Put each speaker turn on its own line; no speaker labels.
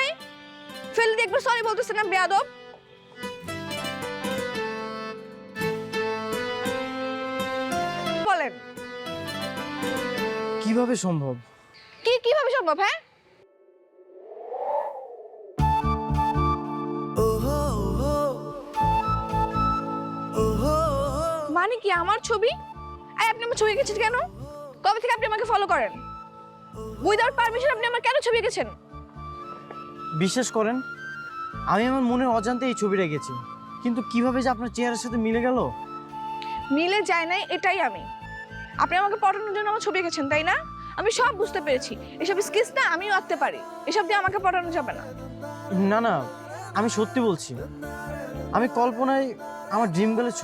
আপনি? ফেলে দিয়ে একবার সরি বলতেছেন না, বেয়াদব। বলেন
কিভাবে সম্ভব?
কিভাবে সম্ভব? হ্যাঁ, মানে কি আমার ছবি? আপনি আমার ছবি এঁকেছেন কেন? কবে থেকে আপনি আমাকে ফলো করেন? উইদাউট পারমিশন আপনি আমার কেন ছবি এঁকেছেন?
বিশ্বাস করেন, আমি আমার মনের অজান্তে এই ছবিটা এঁকেছি, কিন্তু কিভাবে যে আপনার চেহারার সাথে মিলে গেল।
মিলে যায় নাই, এটাই আমি। আপনি আমাকে পটানোর জন্য আমার ছবি এঁকেছেন, তাই না? আমি সব বুঝতে পেরেছি। এসব স্কিচ না আমিও আঁকতে পারি, এসব দিয়ে আমাকে পটানো যাবে না।
না না, আমি সত্যি বলছি, আমি কল্পনায় আমার ড্রিম গার্লের